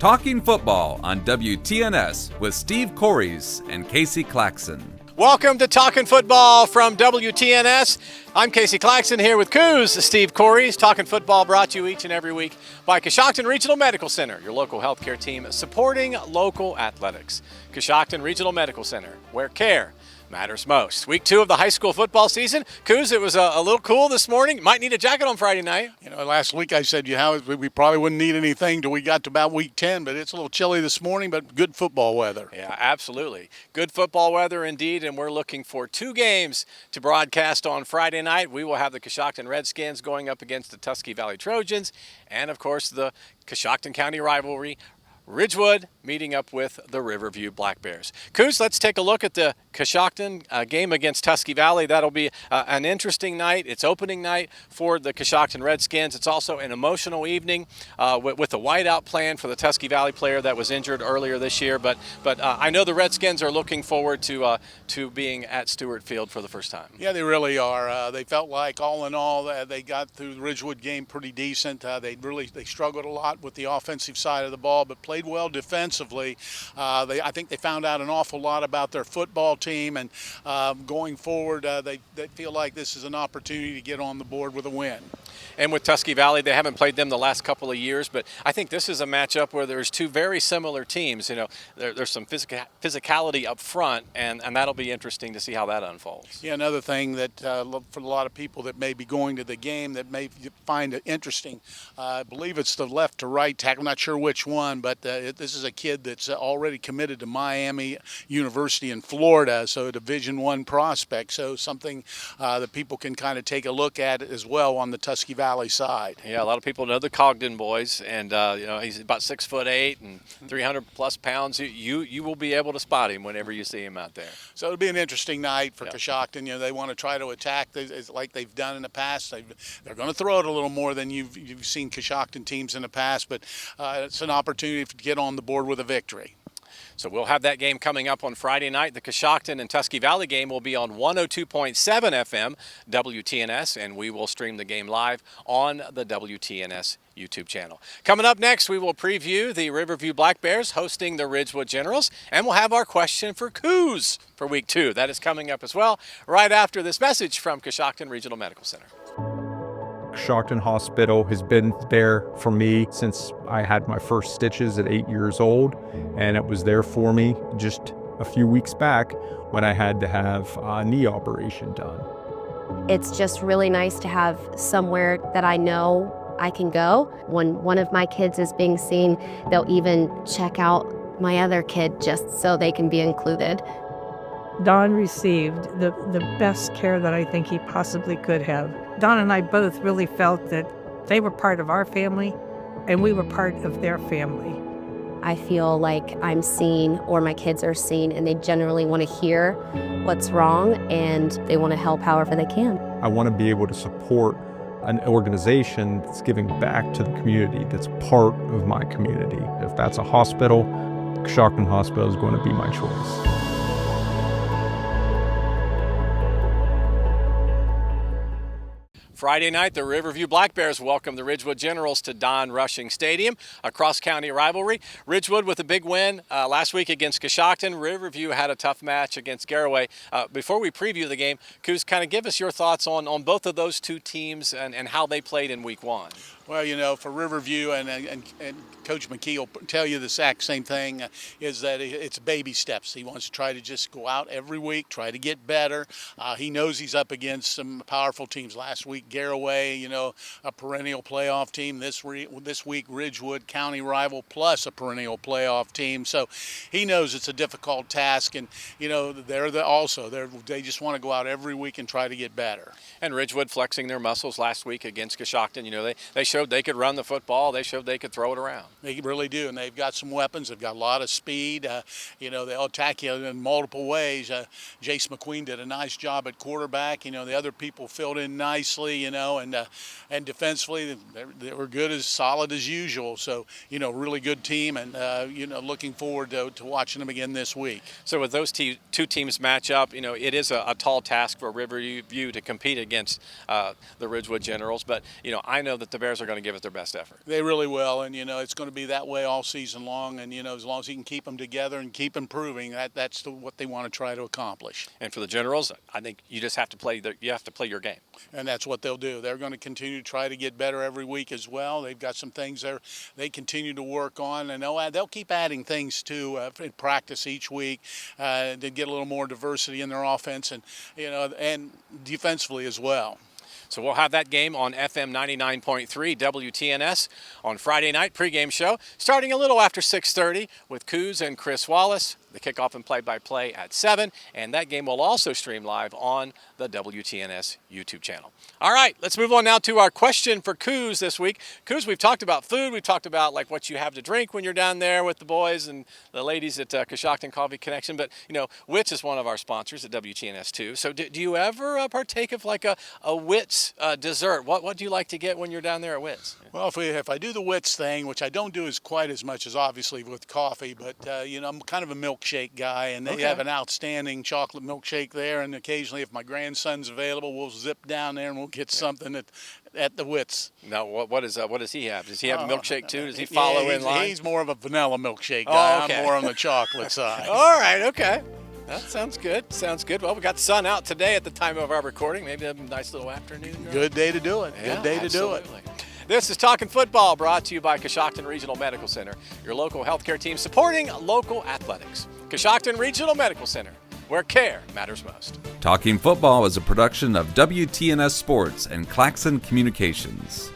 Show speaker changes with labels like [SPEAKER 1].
[SPEAKER 1] Talking Football on WTNS with Steve Corries and Casey Claxon.
[SPEAKER 2] Welcome to Talkin' Football from WTNS. I'm Casey Claxon here with Cooz, Steve Corries. Talkin' Football brought to you each and every week by Coshocton Regional Medical Center, your local healthcare team supporting local athletics. Coshocton Regional Medical Center, where care matters most. Week 2 of the high school football season. Cooz, it was a little cool this morning. Might need a jacket on Friday night.
[SPEAKER 3] You know, last week I said we probably wouldn't need anything till we got to about week 10, but it's a little chilly this morning, but good football weather.
[SPEAKER 2] Yeah, absolutely. Good football weather indeed, and we're looking for 2 games to broadcast on Friday night. We will have the Coshocton Redskins going up against the Tusky Valley Trojans, and of course the Coshocton County rivalry, Ridgewood meeting up with the Riverview Black Bears. Cooz, let's take a look at the Coshocton game against Tusky Valley. That'll be an interesting night. It's opening night for the Coshocton Redskins. It's also an emotional evening with a whiteout plan for the Tusky Valley player that was injured earlier this year. But I know the Redskins are looking forward to being at Stewart Field for the first time.
[SPEAKER 3] Yeah, they really are. They felt like all in all they got through the Ridgewood game pretty decent. They struggled a lot with the offensive side of the ball, but played well defensively. I think they found out an awful lot about their football team, and going forward, they feel like this is an opportunity to get on the board with a win.
[SPEAKER 2] And with Tusky Valley, they haven't played them the last couple of years, but I think this is a matchup where there's 2 very similar teams. You know, there's some physicality up front, and that'll be interesting to see how that unfolds.
[SPEAKER 3] Yeah, another thing that for a lot of people that may be going to the game that may find it interesting, I believe it's the left to right tackle. I'm not sure which one, but this is a kid that's already committed to Miami University in Florida, so a Division I prospect. So something that people can kind of take a look at as well on the Tusky Valley side.
[SPEAKER 2] Yeah, a lot of people know the Cogden boys, and you know, he's about 6'8" and 300 plus pounds. You will be able to spot him whenever you see him out there.
[SPEAKER 3] So it'll be an interesting night for Coshocton. You know, they want to try to attack like they've done in the past. They're going to throw it a little more than you've seen Coshocton teams in the past, but it's an opportunity to get on the board with a victory.
[SPEAKER 2] So we'll have that game coming up on Friday night. The Coshocton and Tusky Valley game will be on 102.7 FM WTNS, and we will stream the game live on the WTNS YouTube channel. Coming up next, we will preview the Riverview Black Bears hosting the Ridgewood Generals, and we'll have our question for Cooz for week 2. That is coming up as well, right after this message from Coshocton Regional Medical Center.
[SPEAKER 4] Coshocton Hospital has been there for me since I had my first stitches at 8 years old, and it was there for me just a few weeks back when I had to have a knee operation done.
[SPEAKER 5] It's just really nice to have somewhere that I know I can go. When one of my kids is being seen, they'll even check out my other kid just so they can be included.
[SPEAKER 6] Don received the best care that I think he possibly could have. Don and I both really felt that they were part of our family and we were part of their family.
[SPEAKER 5] I feel like I'm seen, or my kids are seen, and they generally want to hear what's wrong and they want to help however they can.
[SPEAKER 4] I want to be able to support an organization that's giving back to the community, that's part of my community. If that's a hospital, Coshocton Hospital is going to be my choice.
[SPEAKER 2] Friday night, the Riverview Black Bears welcome the Ridgewood Generals to Don Rushing Stadium, a cross-county rivalry. Ridgewood with a big win last week against Coshocton. Riverview had a tough match against Garaway. Before we preview the game, Cooz, kind of give us your thoughts on both of those 2 teams and how they played in week 1.
[SPEAKER 3] Well, you know, for Riverview, and Coach McKee will tell you the exact same thing, is that it's baby steps. He wants to try to just go out every week, try to get better. He knows he's up against some powerful teams. Last week, Garaway, you know, a perennial playoff team. This week, Ridgewood, county rival, plus a perennial playoff team. So he knows it's a difficult task, and, you know, they just want to go out every week and try to get better.
[SPEAKER 2] And Ridgewood flexing their muscles last week against Coshocton. You know, they showed they could run the football. They showed they could throw it around.
[SPEAKER 3] They really do, and they've got some weapons. They've got a lot of speed. You know, they'll attack you in multiple ways. Jace McQueen did a nice job at quarterback. You know, the other people filled in nicely, you know, and defensively they were good, as solid as usual. So, you know, really good team, and, you know, looking forward to watching them again this week.
[SPEAKER 2] So with those 2 teams match up, you know, it is a tall task for Riverview to compete against the Ridgewood Generals. But, you know, I know that the Bears are are going to give it their best effort.
[SPEAKER 3] They really will, and it's going to be that way all season long. And as long as he can keep them together and keep improving, that's what they want to try to accomplish.
[SPEAKER 2] And for the Generals, I think you just have to play your game.
[SPEAKER 3] And that's what they'll do. They're going to continue to try to get better every week as well. They've got some things there they continue to work on, and they'll keep adding things too in practice each week to get a little more diversity in their offense, and and defensively as well.
[SPEAKER 2] So we'll have that game on FM 99.3 WTNS on Friday night pregame show, starting a little after 6:30 with Cooz and Chris Wallace. The kickoff and play-by-play at 7, and that game will also stream live on the WTNS YouTube channel. All right, let's move on now to our question for Cooz this week. Cooz, we've talked about food. We've talked about like what you have to drink when you're down there with the boys and the ladies at Coshocton Coffee Connection. But, Wits is one of our sponsors at WTNS too. So do you ever partake of like a Wits dessert? What do you like to get when you're down there at Wits?
[SPEAKER 3] Well, if I do the Wits thing, which I don't do as quite as much as obviously with coffee, but, I'm kind of a milkshake guy, and they have an outstanding chocolate milkshake there, and occasionally if my grandson's available, we'll zip down there and we'll get something at the Wits.
[SPEAKER 2] Now, what does he have? Does he have a milkshake too? Does he follow in line?
[SPEAKER 3] He's more of a vanilla milkshake guy.
[SPEAKER 2] Oh, okay.
[SPEAKER 3] I'm more on the chocolate side.
[SPEAKER 2] All right, okay. That sounds good. Well, we got the sun out today at the time of our recording. Maybe a nice little afternoon.
[SPEAKER 3] Good day to do it.
[SPEAKER 2] Yeah,
[SPEAKER 3] Good day to do it.
[SPEAKER 2] This is Talkin' Football, brought to you by Coshocton Regional Medical Center, your local healthcare team supporting local athletics. Coshocton Regional Medical Center, where care matters most.
[SPEAKER 1] Talking Football is a production of WTNS Sports and Claxon Communications.